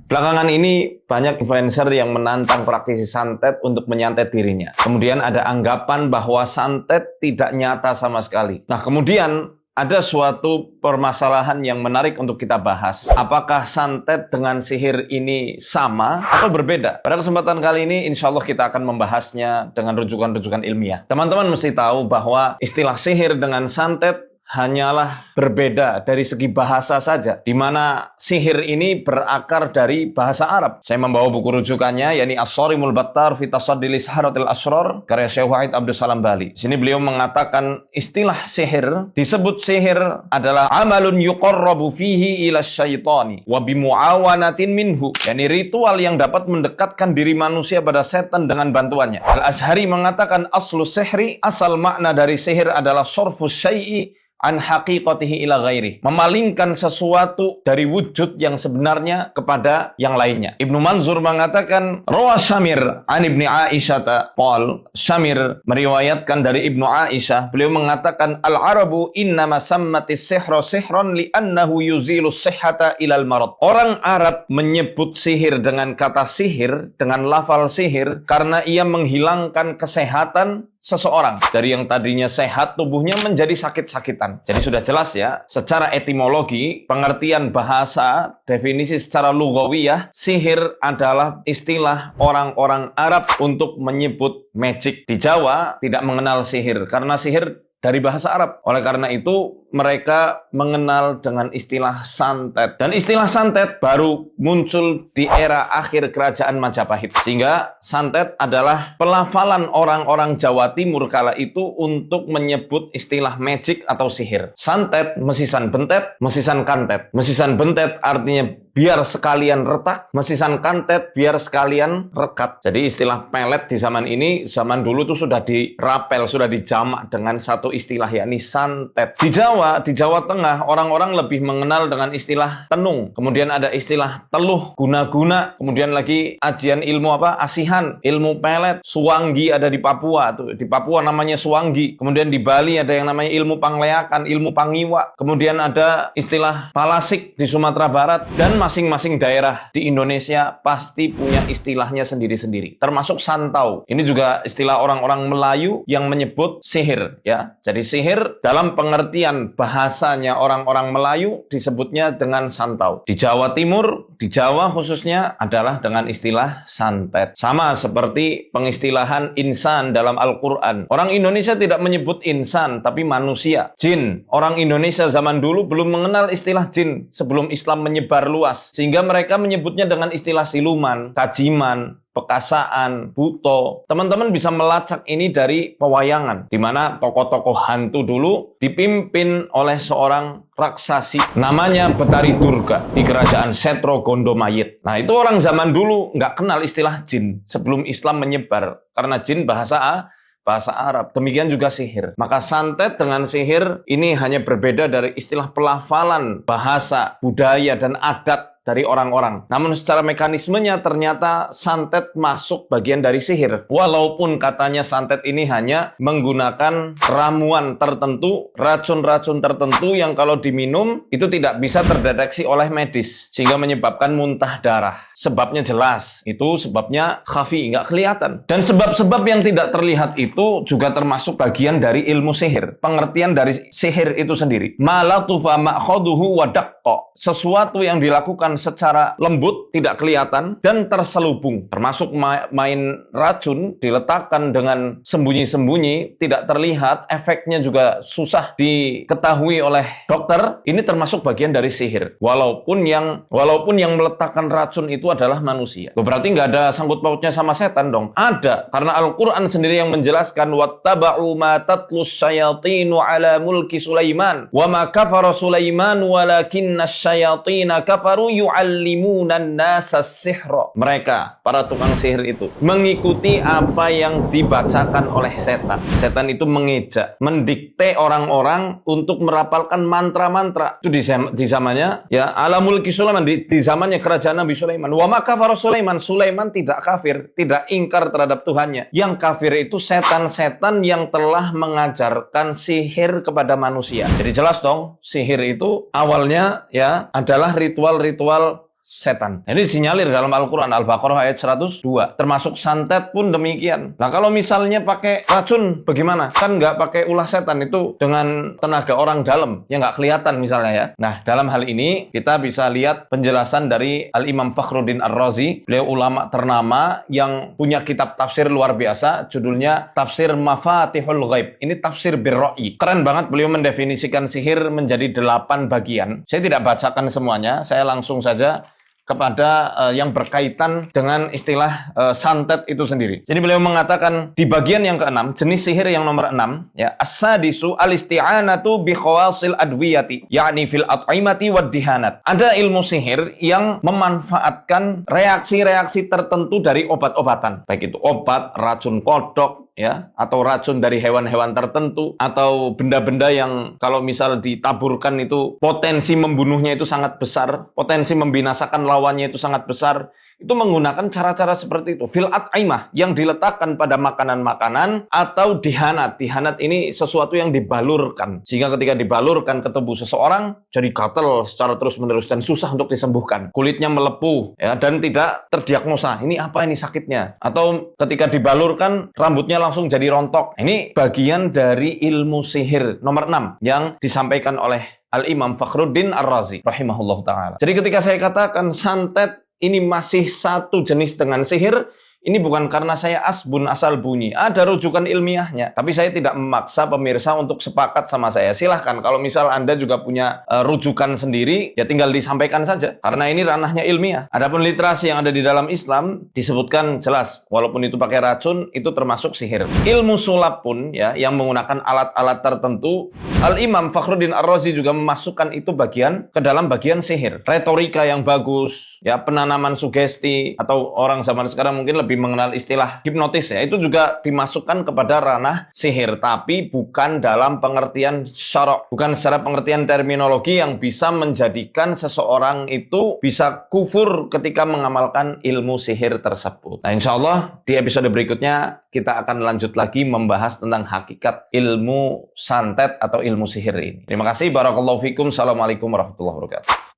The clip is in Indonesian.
Belakangan ini banyak influencer yang menantang praktisi santet untuk menyantet dirinya. Kemudian ada anggapan bahwa santet tidak nyata sama sekali. Nah, kemudian ada suatu permasalahan yang menarik untuk kita bahas. Apakah santet dengan sihir ini sama atau berbeda? Pada kesempatan kali ini, insya Allah kita akan membahasnya dengan rujukan-rujukan ilmiah. Teman-teman mesti tahu bahwa istilah sihir dengan santet hanyalah berbeda dari segi bahasa saja, di mana sihir ini berakar dari bahasa Arab. Saya membawa buku rujukannya, yakni As-Sarimul Battar fi Tasaddi li Saharatil Asrar, karya Syekh Wahid Abdul Salam Bali. Di sini beliau mengatakan istilah sihir, disebut sihir adalah amalun yuqarrabu fihi ila syaitani wa bimuawanatin minhu, yakni ritual yang dapat mendekatkan diri manusia pada setan dengan bantuannya. Al-Azhari mengatakan aslu sihri, asal makna dari sihir adalah sorfus syai'i an haqiqatihi ila ghairi, memalingkan sesuatu dari wujud yang sebenarnya kepada yang lainnya. Ibnu Manzur mengatakan rawa Syamir an Ibni Aisyah qol, Syamir meriwayatkan dari Ibnu Aisyah, beliau mengatakan al-arabu innama sammatis sihra sihran li'annahu yuzilu sihhata ilal marad. Orang Arab menyebut sihir dengan kata sihir, dengan lafal sihir, karena ia menghilangkan kesehatan seseorang. Dari yang tadinya sehat tubuhnya menjadi sakit-sakitan. Jadi sudah jelas ya, secara etimologi, pengertian bahasa, definisi secara lugawiyah, sihir adalah istilah orang-orang Arab untuk menyebut magic. Di Jawa tidak mengenal sihir, karena sihir dari bahasa Arab. Oleh karena itu, mereka mengenal dengan istilah santet. Dan istilah santet baru muncul di era akhir kerajaan Majapahit. Sehingga santet adalah pelafalan orang-orang Jawa Timur kala itu untuk menyebut istilah magic atau sihir. Santet, mesisan bentet, mesisan kantet. Mesisan bentet artinya biar sekalian retak, mesisan kantet biar sekalian rekat. Jadi istilah pelet di zaman ini, zaman dulu itu sudah dirapel, sudah dijamak dengan satu istilah, yakni santet. Di Jawa Tengah, orang-orang lebih mengenal dengan istilah tenung. Kemudian ada istilah teluh, guna-guna. Kemudian lagi ajian ilmu asihan, ilmu pelet. Suwanggi ada di Papua. Di Papua namanya suwanggi. Kemudian di Bali ada yang namanya ilmu pangleakan, ilmu pangiwa. Kemudian ada istilah palasik di Sumatera Barat. Dan masing-masing daerah di Indonesia pasti punya istilahnya sendiri-sendiri. Termasuk santau. Ini juga istilah orang-orang Melayu yang menyebut sihir. Ya. Jadi sihir dalam pengertian bahasanya orang-orang Melayu disebutnya dengan santau. Di Jawa Timur, di Jawa khususnya adalah dengan istilah santet. Sama seperti pengistilahan insan dalam Al-Quran. Orang Indonesia tidak menyebut insan, tapi manusia. Jin. Orang Indonesia zaman dulu belum mengenal istilah jin sebelum Islam menyebar luas. Sehingga mereka menyebutnya dengan istilah siluman, kajiman, pekasaan, buto. Teman-teman bisa melacak ini dari pewayangan, di mana tokoh-tokoh hantu dulu dipimpin oleh seorang raksasi namanya Betari Durga di kerajaan Setro Gondomayit. Nah, itu orang zaman dulu nggak kenal istilah jin sebelum Islam menyebar, karena jin bahasa Arab. Demikian juga sihir. Maka santet dengan sihir ini hanya berbeda dari istilah pelafalan bahasa, budaya, dan adat dari orang-orang. Namun secara mekanismenya ternyata santet masuk bagian dari sihir. Walaupun katanya santet ini hanya menggunakan ramuan tertentu, racun-racun tertentu yang kalau diminum itu tidak bisa terdeteksi oleh medis. Sehingga menyebabkan muntah darah. Sebabnya jelas. Itu sebabnya khafi, nggak kelihatan. Dan sebab-sebab yang tidak terlihat itu juga termasuk bagian dari ilmu sihir. Pengertian dari sihir itu sendiri. Ma latufa ma'khaduhu wa daqqa. Sesuatu yang dilakukan secara lembut, tidak kelihatan, dan terselubung. Termasuk main racun, diletakkan dengan sembunyi-sembunyi, tidak terlihat, efeknya juga susah diketahui oleh dokter. Ini termasuk bagian dari sihir. Walaupun yang meletakkan racun itu adalah manusia. Berarti nggak ada sangkut pautnya sama setan dong? Ada, karena Al-Quran sendiri yang menjelaskan wattaba'u ma tatlus syayatinu ala mulki Sulaiman wa ma kafara Sulaiman walakinna syayatina kafaru yu'allimunan nasa sihra. Mereka, para tukang sihir itu, mengikuti apa yang dibacakan oleh setan. Setan itu mengejak, mendikte orang-orang untuk merapalkan mantra-mantra. Itu di zamannya, ya, ala mulki Sulaiman, di zamannya kerajaan Nabi Sulaiman. Wa ma kafara Sulaiman. Sulaiman tidak kafir, tidak ingkar terhadap Tuhannya. Yang kafir itu setan-setan yang telah mengajarkan sihir kepada manusia. Jadi jelas dong, sihir itu awalnya ya adalah ritual-ritual setan. Ini disinyalir dalam Al-Quran, Al-Baqarah ayat 102. Termasuk santet pun demikian. Nah, kalau misalnya pakai racun, bagaimana? Kan nggak pakai ulah setan, itu dengan tenaga orang dalam, yang nggak kelihatan misalnya ya. Nah, dalam hal ini, kita bisa lihat penjelasan dari Al-Imam Fakhruddin Ar-Razi. Beliau ulama ternama yang punya kitab tafsir luar biasa, judulnya Tafsir Mafatihul Ghaib. Ini tafsir birra'i. Keren banget, beliau mendefinisikan sihir menjadi 8 bagian. Saya tidak bacakan semuanya, saya langsung saja kepada yang berkaitan dengan istilah santet itu sendiri. Jadi beliau mengatakan di bagian yang ke-6, jenis sihir yang nomor 6, ya, as-sadisu al-isti'anatu bi khawasil adwiyati, yakni fil at'imati wad dihanat. Ada ilmu sihir yang memanfaatkan reaksi-reaksi tertentu dari obat-obatan, baik itu obat, racun kodok, ya, atau racun dari hewan-hewan tertentu, atau benda-benda yang kalau misal ditaburkan itu potensi membunuhnya itu sangat besar, potensi membinasakan lawannya itu sangat besar. Itu menggunakan cara-cara seperti itu. Fil at'imah, yang diletakkan pada makanan-makanan, atau dihanat. Dihanat ini sesuatu yang dibalurkan, sehingga ketika dibalurkan ke tubuh seseorang jadi gatal secara terus-menerus dan susah untuk disembuhkan. Kulitnya melepuh, ya, dan tidak terdiagnosa. Ini apa ini sakitnya? Atau ketika dibalurkan rambutnya langsung jadi rontok. Ini bagian dari ilmu sihir nomor 6 yang disampaikan oleh Al-Imam Fakhruddin Ar-Razi rahimahullah ta'ala. Jadi ketika saya katakan santet ini masih satu jenis dengan sihir, ini bukan karena saya asbun asal bunyi. Ada rujukan ilmiahnya. Tapi saya tidak memaksa pemirsa untuk sepakat sama saya. Silahkan, kalau misal Anda juga punya rujukan sendiri, ya tinggal disampaikan saja. Karena ini ranahnya ilmiah. Adapun literasi yang ada di dalam Islam, disebutkan jelas. Walaupun itu pakai racun, itu termasuk sihir. Ilmu sulap pun, ya, yang menggunakan alat-alat tertentu, Al-Imam Fakhruddin Ar-Razi juga memasukkan itu ke dalam bagian sihir. Retorika yang bagus, ya, penanaman sugesti, atau orang zaman sekarang mungkin lebih mengenal istilah hipnotis, ya, itu juga dimasukkan kepada ranah sihir, tapi bukan dalam pengertian syara', bukan secara pengertian terminologi yang bisa menjadikan seseorang itu bisa kufur ketika mengamalkan ilmu sihir tersebut. Nah, insya Allah di episode berikutnya kita akan lanjut lagi membahas tentang hakikat ilmu santet atau ilmu sihir ini. Terima kasih, barakallahu fikum, assalamualaikum warahmatullahi wabarakatuh.